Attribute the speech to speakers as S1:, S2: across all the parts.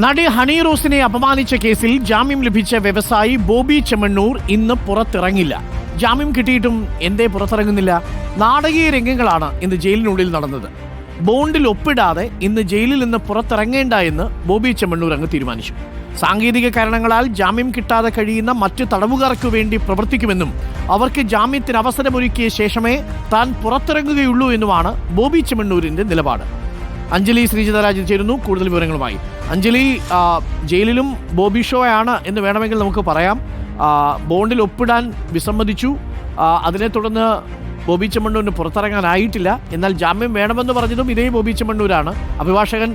S1: നടി ഹണി റോസിനെ അപമാനിച്ച കേസിൽ ജാമ്യം ലഭിച്ച വ്യവസായി ബോബി ചെമ്മണ്ണൂർ ഇന്ന് പുറത്തിറങ്ങില്ല. ജാമ്യം കിട്ടിയിട്ടും എന്തേ പുറത്തിറങ്ങുന്നില്ല? നാടകീയ രംഗങ്ങളാണ് ഇന്ന് ജയിലിനുള്ളിൽ നടന്നത്. ബോണ്ടിൽ ഒപ്പിടാതെ ഇന്ന് ജയിലിൽ നിന്ന് പുറത്തിറങ്ങേണ്ട എന്ന് ബോബി ചെമ്മണ്ണൂർ അങ്ങ് തീരുമാനിച്ചു. സാങ്കേതിക കാരണങ്ങളാൽ ജാമ്യം കിട്ടാതെ കഴിയുന്ന മറ്റു തടവുകാർക്ക് വേണ്ടി പ്രവർത്തിക്കുമെന്നും അവർക്ക് ജാമ്യത്തിന് അവസരമൊരുക്കിയ ശേഷമേ താൻ പുറത്തിറങ്ങുകയുള്ളൂ എന്നുമാണ് ബോബി ചെമ്മണ്ണൂരിന്റെ നിലപാട്. അഞ്ജലി ശ്രീജിതരാജൻ ചേരുന്നു കൂടുതൽ വിവരങ്ങളുമായി. അഞ്ജലി, ജയിലിലും ബോബി ഷോയാണ് എന്ന് വേണമെങ്കിൽ നമുക്ക് പറയാം. ബോണ്ടിൽ ഒപ്പിടാൻ വിസമ്മതിച്ചു. അതിനെ തുടർന്ന് ബോബി ചെമ്മണ്ണൂരിന് പുറത്തിറങ്ങാനായിട്ടില്ല. എന്നാൽ ജാമ്യം വേണമെന്ന് പറഞ്ഞതും ഇതേ ബോബി ചെമ്മണ്ണൂരാണ്. അഭിഭാഷകൻ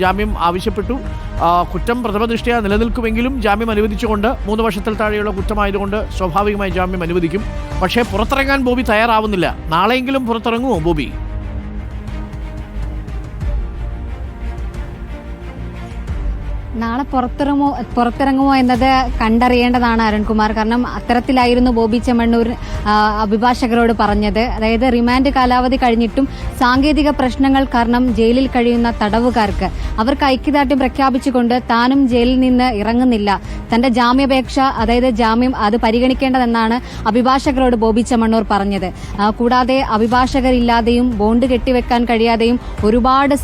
S1: ജാമ്യം ആവശ്യപ്പെട്ടു. കുറ്റം പ്രഥമദൃഷ്ട്യാ നിലനിൽക്കുമെങ്കിലും ജാമ്യം അനുവദിച്ചുകൊണ്ട് 3 വർഷത്തിൽ താഴെയുള്ള കുറ്റമായതുകൊണ്ട് സ്വാഭാവികമായി ജാമ്യം അനുവദിക്കും. പക്ഷേ പുറത്തിറങ്ങാൻ ബോബി തയ്യാറാവുന്നില്ല. നാളെയെങ്കിലും പുറത്തിറങ്ങുമോ ബോബി?
S2: നാളെ പുറത്തിറങ്ങുമോ എന്നത് കണ്ടറിയേണ്ടതാണ് അരുൺകുമാർ. കാരണം അത്തരത്തിലായിരുന്നു ബോബി ചെമ്മണ്ണൂർ അഭിഭാഷകരോട് പറഞ്ഞത്. അതായത് റിമാൻഡ് കാലാവധി കഴിഞ്ഞിട്ടും സാങ്കേതിക പ്രശ്നങ്ങൾ കാരണം ജയിലിൽ കഴിയുന്ന തടവുകാർക്ക് അവർക്ക് ഐക്യദാർഢ്യം പ്രഖ്യാപിച്ചുകൊണ്ട് താനും ജയിലിൽ നിന്ന് ഇറങ്ങുന്നില്ല. തന്റെ ജാമ്യാപേക്ഷ, അതായത് ജാമ്യം അത് പരിഗണിക്കേണ്ടതെന്നാണ് അഭിഭാഷകരോട് ബോബി ചെമ്മണ്ണൂർ പറഞ്ഞത്. കൂടാതെ അഭിഭാഷകരില്ലാതെയും ബോണ്ട് കെട്ടിവെക്കാൻ കഴിയാതെയും ഒരുപാട്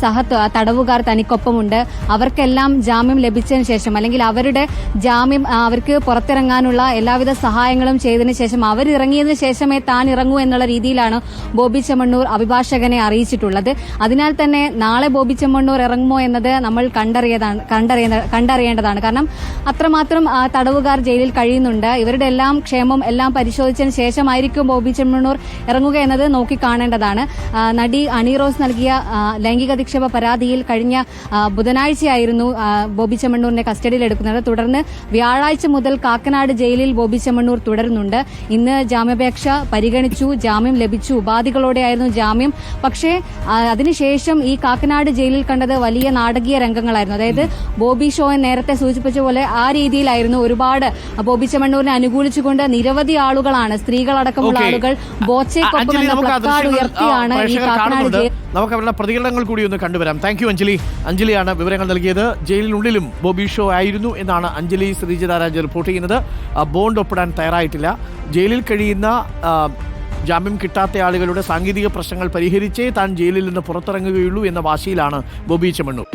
S2: തടവുകാർ തനിക്കൊപ്പമുണ്ട്. അവർക്കെല്ലാം ജാമ്യം ലഭിച്ചതിന് ശേഷം, അല്ലെങ്കിൽ അവരുടെ ജാമ്യം അവർക്ക് പുറത്തിറങ്ങാനുള്ള എല്ലാവിധ സഹായങ്ങളും ചെയ്തതിനു ശേഷം അവരിറങ്ങിയതിനു ശേഷമേ താൻ ഇറങ്ങൂ എന്നുള്ള രീതിയിലാണ് ബോബി ചെമ്മണ്ണൂർ അഭിഭാഷകനെ അറിയിച്ചിട്ടുള്ളത്. അതിനാൽ തന്നെ നാളെ ബോബി ചെമ്മണ്ണൂർ ഇറങ്ങുമോ എന്നത് നമ്മൾ കണ്ടറിയേണ്ടതാണ്. കാരണം അത്രമാത്രം തടവുകാർ ജയിലിൽ കഴിയുന്നുണ്ട്. ഇവരുടെ എല്ലാം ക്ഷേമം എല്ലാം പരിശോധിച്ചതിന് ശേഷമായിരിക്കും ബോബി ചെമ്മണ്ണൂർ ഇറങ്ങുക എന്നത് നോക്കിക്കാണേണ്ടതാണ്. നടി ഹണി റോസ് നൽകിയ ലൈംഗിക അധിക്ഷേപ പരാതിയിൽ കഴിഞ്ഞ ബുധനാഴ്ചയായിരുന്നു ബോബി ചെമ്മണ്ണൂരിനെ കസ്റ്റഡിയിലെടുക്കുന്നത്. തുടർന്ന് വ്യാഴാഴ്ച മുതൽ കാക്കനാട് ജയിലിൽ ബോബി ചെമ്മണ്ണൂർ തുടരുന്നുണ്ട്. ഇന്ന് ജാമ്യാപേക്ഷ പരിഗണിച്ചു, ജാമ്യം ലഭിച്ചു. ഉപാധികളോടെയായിരുന്നു ജാമ്യം. പക്ഷേ അതിനുശേഷം ഈ കാക്കനാട് ജയിലിൽ കണ്ടത് വലിയ നാടകീയ രംഗങ്ങളായിരുന്നു. അതായത് ബോബി ഷോ നേരത്തെ സൂചിപ്പിച്ച പോലെ ആ രീതിയിലായിരുന്നു. ഒരുപാട് ബോബി ചെമ്മണ്ണൂരിനെ അനുകൂലിച്ചുകൊണ്ട് നിരവധി ആളുകളാണ്, സ്ത്രീകളടക്കമുള്ള ആളുകൾ ബോച്ചയ്ക്കൊപ്പം എന്ന പ്ലക്കാർഡ് ഉയർത്തിയാണ് ഈ കാക്കനാട് ജയിൽ.
S1: നമുക്ക് അവരുടെ പ്രതികരണങ്ങൾ കൂടി ഒന്ന് കണ്ടുവരാം. Thank you Anjali. അഞ്ജലിയാണ് വിവരങ്ങൾ നൽകിയത്. ജയിലിനുള്ളിലും ബോബി ഷോ ആയിരുന്നു എന്നാണ് അഞ്ജലി ശ്രീജിതരാജ് റിപ്പോർട്ട് ചെയ്യുന്നത്. ബോണ്ട് ഒപ്പിടാൻ തയ്യാറായിട്ടില്ല. ജയിലിൽ കഴിയുന്ന ജാമ്യം കിട്ടാത്ത ആളുകളുടെ സാങ്കേതിക പ്രശ്നങ്ങൾ പരിഹരിച്ചേ താൻ ജയിലിൽ നിന്ന് പുറത്തിറങ്ങുകയുള്ളൂ എന്ന വാശിയിലാണ് ബോബി ചെമ്മണ്ണൂർ.